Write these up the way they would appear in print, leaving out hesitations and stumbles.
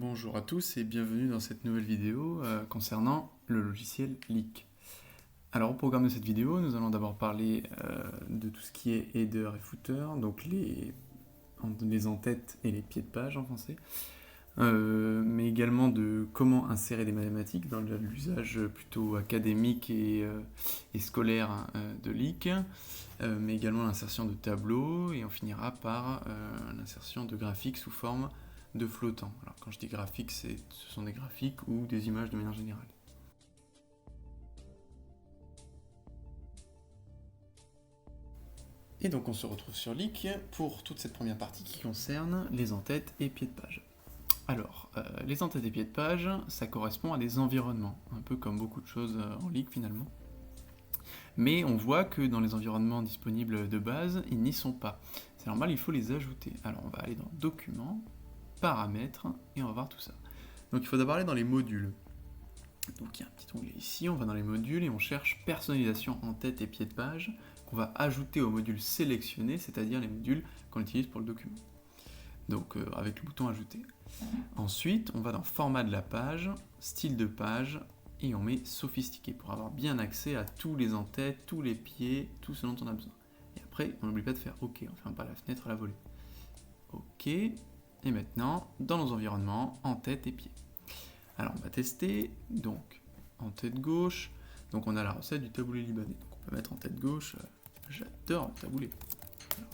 Bonjour à tous et bienvenue dans cette nouvelle vidéo concernant le logiciel Leak. Alors au programme de cette vidéo, nous allons d'abord parler de tout ce qui est header et footer, donc les en-têtes et les pieds de page en français, mais également de comment insérer des mathématiques dans l'usage plutôt académique et scolaire de Leak, mais également l'insertion de tableaux, et on finira par l'insertion de graphiques sous forme de flottant. Alors quand je dis graphique, ce sont des graphiques ou des images de manière générale. Et donc on se retrouve sur Leak pour toute cette première partie qui concerne les en-têtes et pieds de page. Alors, les en-têtes et pieds de page, ça correspond à des environnements, un peu comme beaucoup de choses en Leak finalement. Mais on voit que dans les environnements disponibles de base, ils n'y sont pas. C'est normal, il faut les ajouter. Alors on va aller dans Documents, Paramètres, et on va voir tout ça. Donc il faut d'abord aller dans les modules. Donc il y a un petit onglet ici, on va dans les modules et on cherche personnalisation en tête et pied de page qu'on va ajouter au module sélectionné, c'est-à-dire les modules qu'on utilise pour le document. Donc avec le bouton ajouter. Ensuite, on va dans format de la page, style de page, et on met sophistiqué pour avoir bien accès à tous les en-têtes, tous les pieds, tout ce dont on a besoin. Et après, on n'oublie pas de faire OK, on ne ferme pas la fenêtre à la volée. OK, et maintenant, dans nos environnements, en-tête et pieds. Alors on va tester, donc en tête gauche, donc on a la recette du taboulé libanais. Donc on peut mettre en tête gauche, j'adore le taboulé.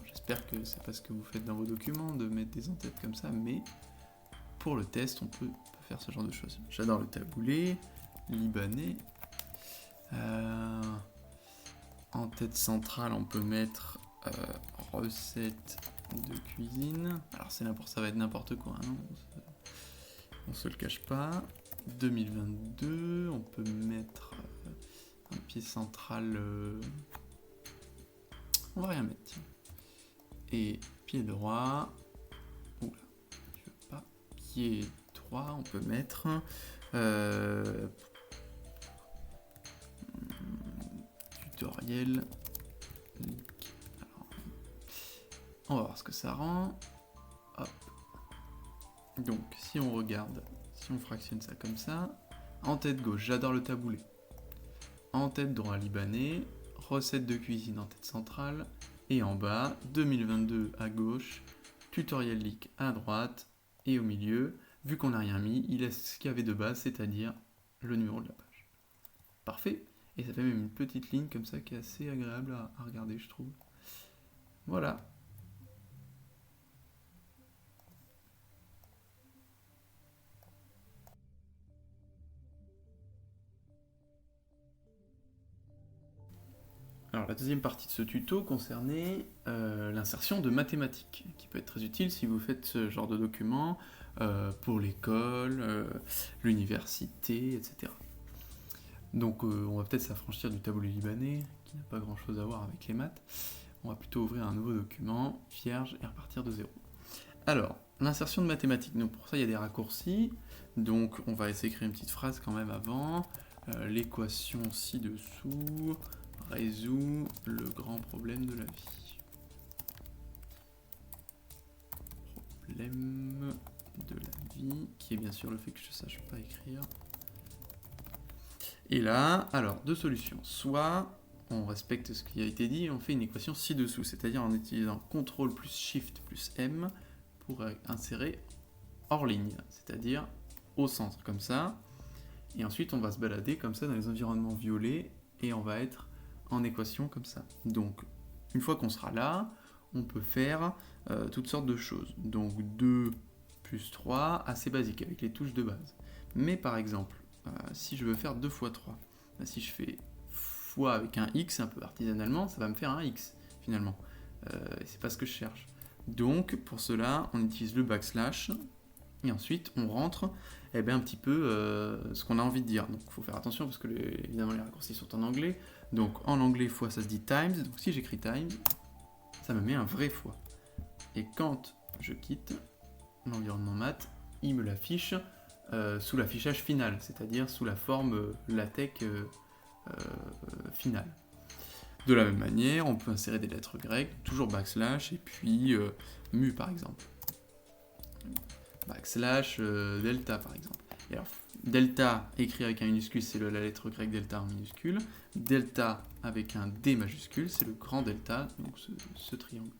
J'espère que c'est pas ce que vous faites dans vos documents, de mettre des en-têtes comme ça, mais pour le test, on peut faire ce genre de choses. J'adore le taboulé libanais. En tête centrale, on peut mettre recette de cuisine. Alors ça va être n'importe quoi, hein, on se le cache pas. 2022, on peut mettre un pied central, on va rien mettre, tiens. Et pied droit, oula, je veux pas, pied droit, on peut mettre tutoriel. Alors, on va voir ce que ça rend. Hop. Donc si on regarde, si on fractionne ça comme ça, en tête gauche, j'adore le taboulé. En tête droit, libanais, recette de cuisine en tête centrale, et en bas, 2022 à gauche, tutoriel Leak à droite, et au milieu, vu qu'on n'a rien mis, il laisse ce qu'il y avait de base, c'est-à-dire le numéro de la page. Parfait, et ça fait même une petite ligne comme ça qui est assez agréable à regarder, je trouve. Voilà. Alors la deuxième partie de ce tuto concernait l'insertion de mathématiques, qui peut être très utile si vous faites ce genre de document pour l'école, l'université, etc. Donc on va peut-être s'affranchir du taboulé libanais, qui n'a pas grand chose à voir avec les maths. On va plutôt ouvrir un nouveau document, vierge, et repartir de zéro. Alors, l'insertion de mathématiques, donc pour ça il y a des raccourcis, donc on va essayer d'écrire une petite phrase quand même avant. L'équation ci-dessous résout le grand problème de la vie. Problème de la vie, qui est bien sûr le fait que je ne sache pas écrire. Et là, alors, deux solutions. Soit on respecte ce qui a été dit et on fait une équation ci-dessous, c'est-à-dire en utilisant CTRL plus SHIFT plus M pour insérer hors ligne, c'est-à-dire au centre, comme ça. Et ensuite, on va se balader comme ça dans les environnements violets et on va être en équation comme ça. Donc, une fois qu'on sera là, on peut faire toutes sortes de choses. Donc, 2 plus 3, assez basique, avec les touches de base. Mais par exemple, si je veux faire 2 fois 3, si je fais fois avec un x un peu artisanalement, ça va me faire un x finalement. Et c'est pas ce que je cherche. Donc, pour cela, on utilise le backslash, et ensuite on rentre un petit peu ce qu'on a envie de dire. Donc il faut faire attention parce que évidemment les raccourcis sont en anglais. Donc en anglais fois ça se dit times, donc si j'écris times, ça me met un vrai fois. Et quand je quitte l'environnement maths, il me l'affiche sous l'affichage final, c'est-à-dire sous la forme LaTeX finale. De la même manière, on peut insérer des lettres grecques, toujours backslash, et puis mu par exemple. backslash delta par exemple. Et alors, delta écrit avec un minuscule, c'est la lettre grecque delta en minuscule. Delta avec un D majuscule, c'est le grand delta, donc ce triangle.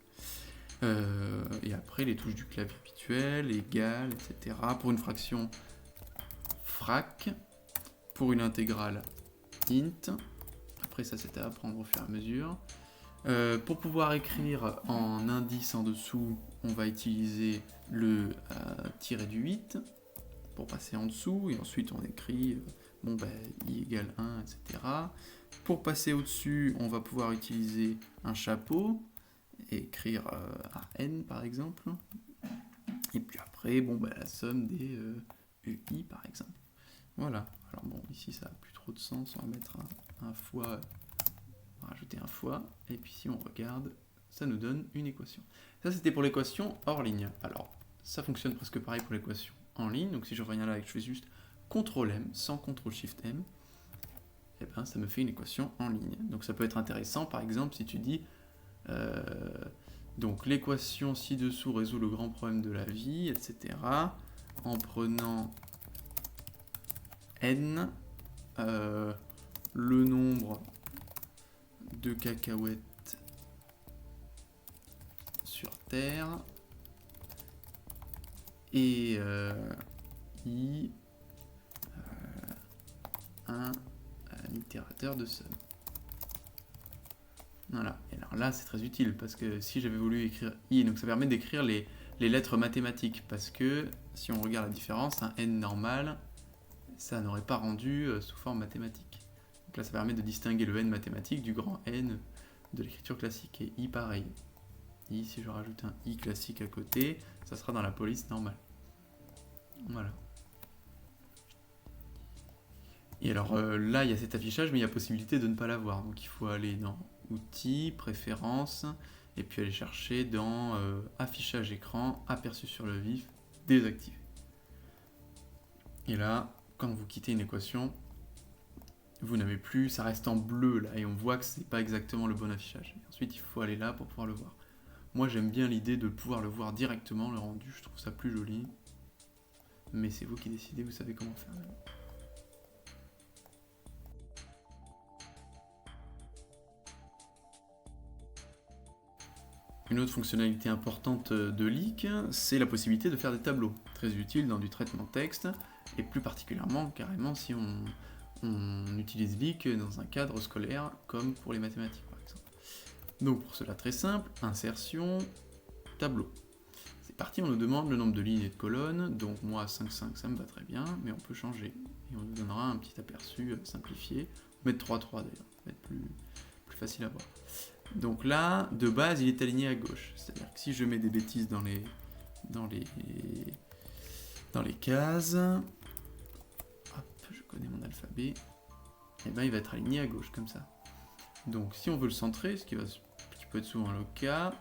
Et après, les touches du clavier habituel, égal, etc. Pour une fraction, frac. Pour une intégrale, int. Après, ça, c'était à apprendre au fur et à mesure. Pour pouvoir écrire en indice en dessous, on va utiliser le tiret du 8 pour passer en dessous, et ensuite on écrit i égale 1, etc. Pour passer au-dessus, on va pouvoir utiliser un chapeau, et écrire un n par exemple. Et puis après, la somme des UI par exemple. Voilà. Alors bon, ici ça n'a plus trop de sens, on va mettre un fois, on va rajouter un fois, et puis si on regarde, ça nous donne une équation. Ça c'était pour l'équation hors ligne. Alors, ça fonctionne presque pareil pour l'équation en ligne, donc si je reviens là et que je fais juste CTRL-M sans CTRL-SHIFT-M, et ben ça me fait une équation en ligne. Donc ça peut être intéressant, par exemple, si tu dis, donc l'équation ci-dessous résout le grand problème de la vie, etc., en prenant n, le nombre de cacahuètes sur Terre, et i, un itérateur de somme. Voilà, et alors là c'est très utile, parce que si j'avais voulu écrire i, donc ça permet d'écrire les lettres mathématiques, parce que si on regarde la différence, un n normal, ça n'aurait pas rendu sous forme mathématique. Donc là, ça permet de distinguer le n mathématique du grand N de l'écriture classique. Et i, pareil. I, si je rajoute un i classique à côté, ça sera dans la police normale. Voilà. Et alors là, il y a cet affichage, mais il y a possibilité de ne pas l'avoir. Donc il faut aller dans Outils, Préférences, et puis aller chercher dans Affichage écran, Aperçu sur le vif, désactiver. Et là, quand vous quittez une équation, vous n'avez plus, ça reste en bleu là, et on voit que c'est pas exactement le bon affichage. Et ensuite, il faut aller là pour pouvoir le voir. Moi, j'aime bien l'idée de pouvoir le voir directement, le rendu, je trouve ça plus joli. Mais c'est vous qui décidez, vous savez comment faire. Une autre fonctionnalité importante de Leak, c'est la possibilité de faire des tableaux, très utile dans du traitement de texte, et plus particulièrement, carrément, si on utilise Leak dans un cadre scolaire, comme pour les mathématiques par exemple. Donc pour cela, très simple, insertion, tableau. C'est parti, on nous demande le nombre de lignes et de colonnes, donc moi 5, 5, ça me va très bien, mais on peut changer. Et on nous donnera un petit aperçu simplifié. On va mettre 3, 3 d'ailleurs, ça va être plus facile à voir. Donc là, de base, il est aligné à gauche. C'est-à-dire que si je mets des bêtises dans les cases, hop, je connais mon alphabet, et ben il va être aligné à gauche, comme ça. Donc si on veut le centrer, ce qui peut être souvent le cas,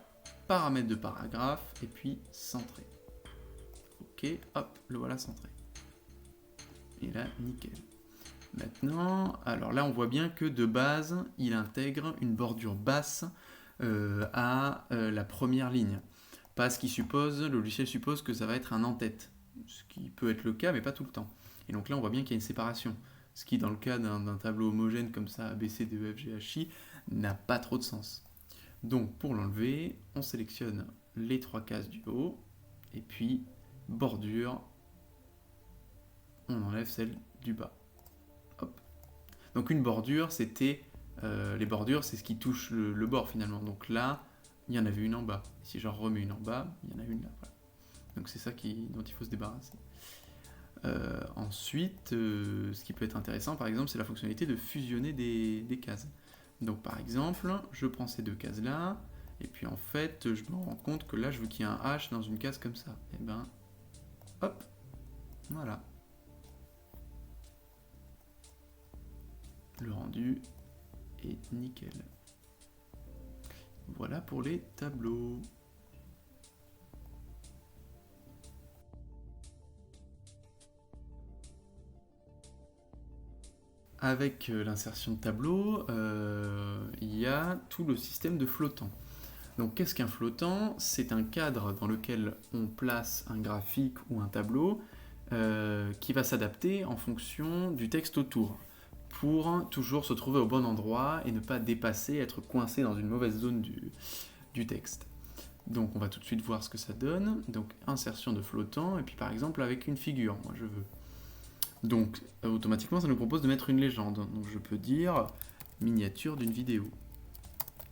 paramètres de paragraphe, et puis centrer. Ok, hop, le voilà centré. Et là, nickel. Maintenant, alors là on voit bien que de base, il intègre une bordure basse à la première ligne. Parce qu'il suppose, le logiciel suppose que ça va être un en-tête. Ce qui peut être le cas, mais pas tout le temps. Et donc là on voit bien qu'il y a une séparation. Ce qui, dans le cas d'un tableau homogène comme ça, A, B, C, D, E, F, G, H, I, n'a pas trop de sens. Donc pour l'enlever, on sélectionne les 3 cases du haut, et puis bordure, on enlève celle du bas. Hop. Donc une bordure, c'était... les bordures, c'est ce qui touche le bord finalement. Donc là, il y en avait une en bas. Si j'en remets une en bas, il y en a une là. Voilà. Donc c'est ça dont il faut se débarrasser. Ensuite, ce qui peut être intéressant, par exemple, c'est la fonctionnalité de fusionner des cases. Donc par exemple, je prends ces 2 cases-là, et puis en fait, je me rends compte que là, je veux qu'il y ait un H dans une case comme ça. Et ben, hop, voilà. Le rendu est nickel. Voilà pour les tableaux. Avec l'insertion de tableau, il y a tout le système de flottant. Donc qu'est-ce qu'un flottant? C'est un cadre dans lequel on place un graphique ou un tableau qui va s'adapter en fonction du texte autour, pour toujours se trouver au bon endroit et ne pas dépasser, être coincé dans une mauvaise zone du texte. Donc on va tout de suite voir ce que ça donne. Donc insertion de flottant, et puis par exemple avec une figure, moi je veux. Donc automatiquement ça nous propose de mettre une légende. Donc je peux dire miniature d'une vidéo.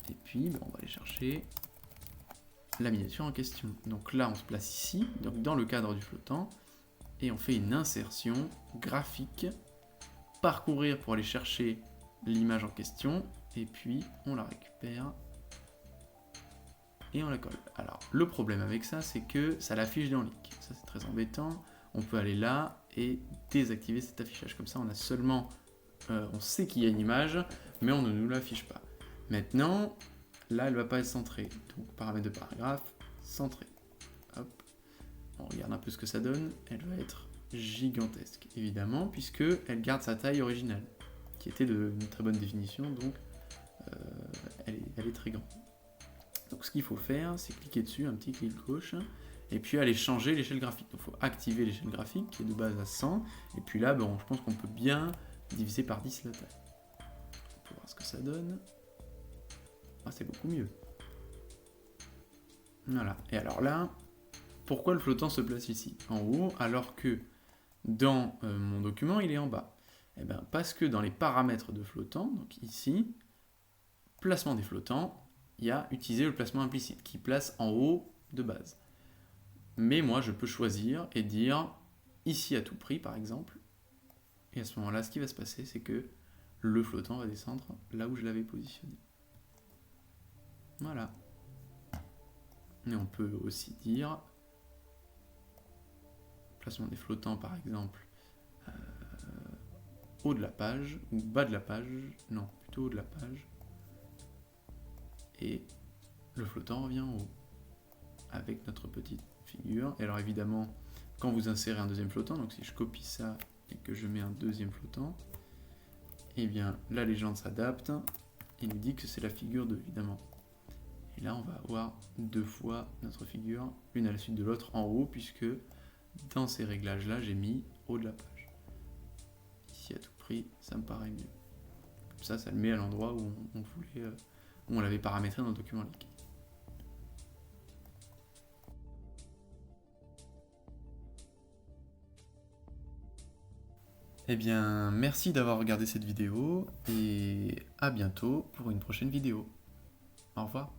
Et puis on va aller chercher la miniature en question. Donc là on se place ici, donc dans le cadre du flottant, et on fait une insertion graphique, parcourir pour aller chercher l'image en question, et puis on la récupère et on la colle. Alors le problème avec ça, c'est que ça l'affiche dans Leak. Ça c'est très embêtant. On peut aller là et désactiver cet affichage. Comme ça on a seulement, on sait qu'il y a une image, mais on ne nous l'affiche pas. Maintenant, là elle ne va pas être centrée. Donc paramètres de paragraphe, centré. Hop. On regarde un peu ce que ça donne. Elle va être gigantesque, évidemment, puisque elle garde sa taille originale, qui était de très bonne définition, donc elle est très grande. Donc ce qu'il faut faire, c'est cliquer dessus, un petit clic gauche, et puis aller changer l'échelle graphique. Donc il faut activer l'échelle graphique, qui est de base à 100, et puis là, bon, je pense qu'on peut bien diviser par 10 la taille. On peut voir ce que ça donne. Ah, c'est beaucoup mieux. Voilà, et alors là, pourquoi le flottant se place ici, en haut, alors que dans mon document, il est en bas? Eh bien, parce que dans les paramètres de flottant, donc ici, placement des flottants, il y a utiliser le placement implicite, qui place en haut de base. Mais moi, je peux choisir et dire ici à tout prix, par exemple, et à ce moment-là, ce qui va se passer, c'est que le flottant va descendre là où je l'avais positionné. Voilà. Et on peut aussi dire placement des flottants, par exemple, haut de la page, ou bas de la page, non, plutôt haut de la page, et le flottant revient en haut, avec notre petite figure. Et alors évidemment, quand vous insérez un deuxième flottant, donc si je copie ça et que je mets un deuxième flottant, et bien la légende s'adapte, et nous dit que c'est la figure 2, évidemment. Et là, on va avoir deux fois notre figure, une à la suite de l'autre en haut, puisque dans ces réglages-là, j'ai mis haut de la page. Ici, à tout prix, ça me paraît mieux. Comme ça le met à l'endroit où on voulait, où on l'avait paramétré dans le document Leak. Eh bien, merci d'avoir regardé cette vidéo, et à bientôt pour une prochaine vidéo. Au revoir.